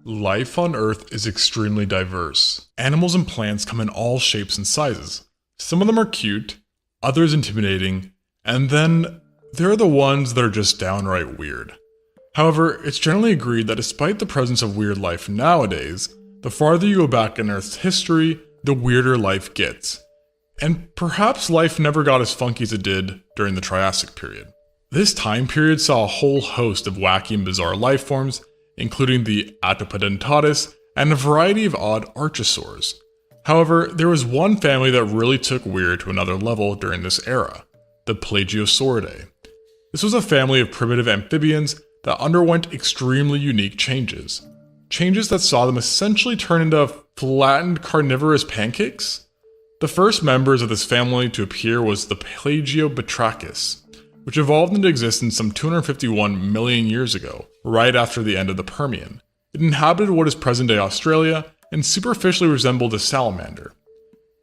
Life on Earth is extremely diverse. Animals and plants come in all shapes and sizes. Some of them are cute, others intimidating, and then there are the ones that are just downright weird. However, it's generally agreed that despite the presence of weird life nowadays, the farther you go back in Earth's history, the weirder life gets. And perhaps life never got as funky as it did during the Triassic period. This time period saw a whole host of wacky and bizarre life forms, including the Atopodentatus and a variety of odd archosaurs. However, there was one family that really took weird to another level during this era, the Plagiosauridae. This was a family of primitive amphibians that underwent extremely unique changes. Changes that saw them essentially turn into flattened carnivorous pancakes? The first members of this family to appear was the Plagiosauridae, which evolved into existence some 251 million years ago, right after the end of the Permian. It inhabited what is present-day Australia and superficially resembled a salamander.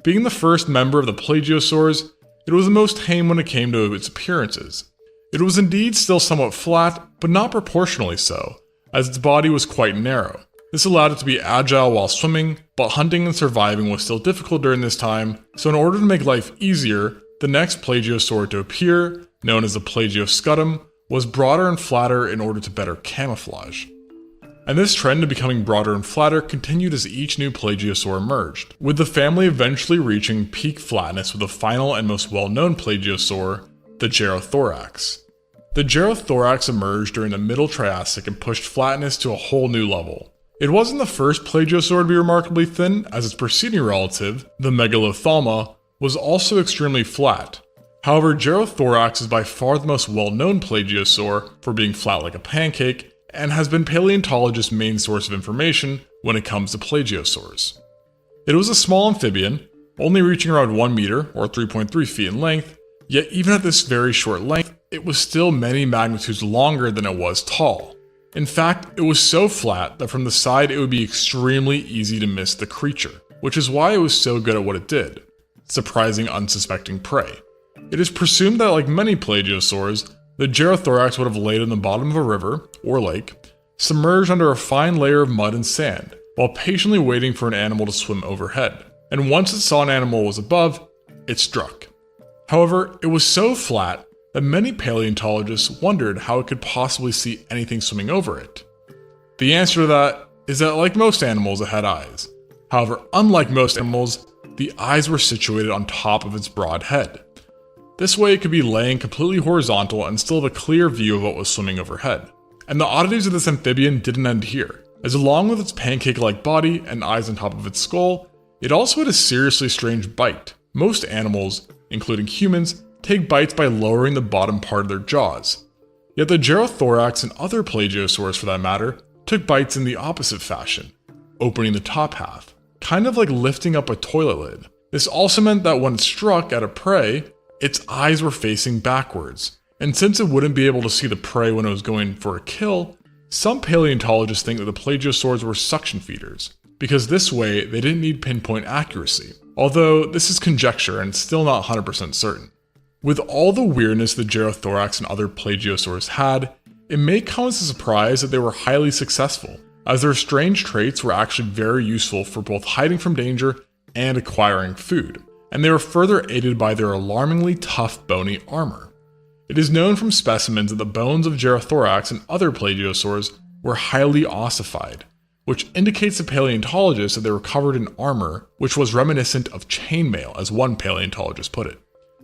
Being the first member of the Plagiosaurs, it was the most tame when it came to its appearances. It was indeed still somewhat flat, but not proportionally so, as its body was quite narrow. This allowed it to be agile while swimming, but hunting and surviving was still difficult during this time, so in order to make life easier, the next plagiosaur to appear, known as the Plagioscutum, was broader and flatter in order to better camouflage. And this trend of becoming broader and flatter continued as each new plagiosaur emerged, with the family eventually reaching peak flatness with the final and most well-known plagiosaur, the Gerrothorax. The Gerrothorax emerged during the Middle Triassic and pushed flatness to a whole new level. It wasn't the first plagiosaur to be remarkably thin, as its preceding relative, the Megalothalma, was also extremely flat. However, Gerrothorax is by far the most well-known plagiosaur for being flat like a pancake, and has been paleontologists' main source of information when it comes to plagiosaurs. It was a small amphibian, only reaching around 1 meter or 3.3 feet in length, yet even at this very short length, it was still many magnitudes longer than it was tall. In fact, it was so flat that from the side it would be extremely easy to miss the creature, which is why it was so good at what it did, surprising unsuspecting prey. It is presumed that like many plagiosaurs, the Gerrothorax would have laid in the bottom of a river, or lake, submerged under a fine layer of mud and sand, while patiently waiting for an animal to swim overhead. And once it saw an animal was above, it struck. However, it was so flat that many paleontologists wondered how it could possibly see anything swimming over it. The answer to that is that like most animals, it had eyes. However, unlike most animals, the eyes were situated on top of its broad head. This way it could be laying completely horizontal and still have a clear view of what was swimming overhead. And the oddities of this amphibian didn't end here, as along with its pancake-like body and eyes on top of its skull, it also had a seriously strange bite. Most animals, including humans, take bites by lowering the bottom part of their jaws. Yet the Gerrothorax and other plagiosaurs for that matter, took bites in the opposite fashion, opening the top half, kind of like lifting up a toilet lid. This also meant that when it struck at a prey, its eyes were facing backwards, and since it wouldn't be able to see the prey when it was going for a kill, some paleontologists think that the plagiosaurs were suction feeders, because this way they didn't need pinpoint accuracy, although this is conjecture and still not 100% certain. With all the weirdness the Gerrothorax and other plagiosaurs had, it may come as a surprise that they were highly successful, as their strange traits were actually very useful for both hiding from danger and acquiring food, and they were further aided by their alarmingly tough bony armor. It is known from specimens that the bones of Gerrothorax and other plagiosaurs were highly ossified, which indicates to paleontologists that they were covered in armor, which was reminiscent of chainmail, as one paleontologist put it.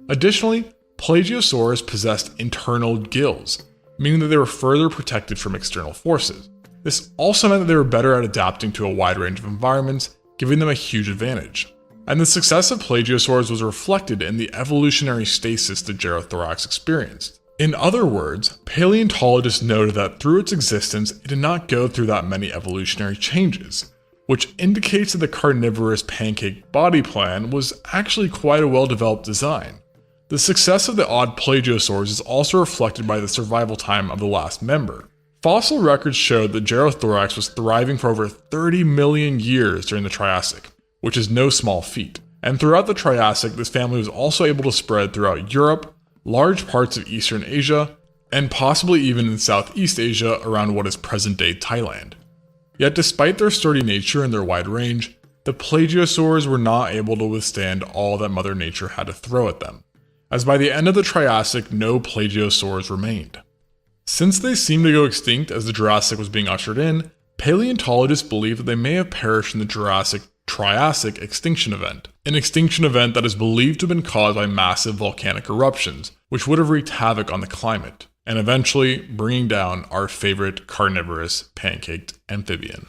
Additionally, plagiosaurs possessed internal gills, meaning that they were further protected from external forces. This also meant that they were better at adapting to a wide range of environments, giving them a huge advantage. And the success of plagiosaurs was reflected in the evolutionary stasis the Gerrothorax experienced. In other words, paleontologists noted that through its existence, it did not go through that many evolutionary changes, which indicates that the carnivorous pancake body plan was actually quite a well-developed design. The success of the odd plagiosaurs is also reflected by the survival time of the last member. Fossil records showed that Gerrothorax was thriving for over 30 million years during the Triassic, which is no small feat. And throughout the Triassic, this family was also able to spread throughout Europe, large parts of Eastern Asia, and possibly even in Southeast Asia around what is present-day Thailand. Yet despite their sturdy nature and their wide range, the plagiosaurs were not able to withstand all that Mother Nature had to throw at them, as by the end of the Triassic, no plagiosaurs remained. Since they seemed to go extinct as the Jurassic was being ushered in, paleontologists believe that they may have perished in the Triassic extinction event, an extinction event that is believed to have been caused by massive volcanic eruptions, which would have wreaked havoc on the climate, and eventually bringing down our favorite carnivorous pancaked amphibian.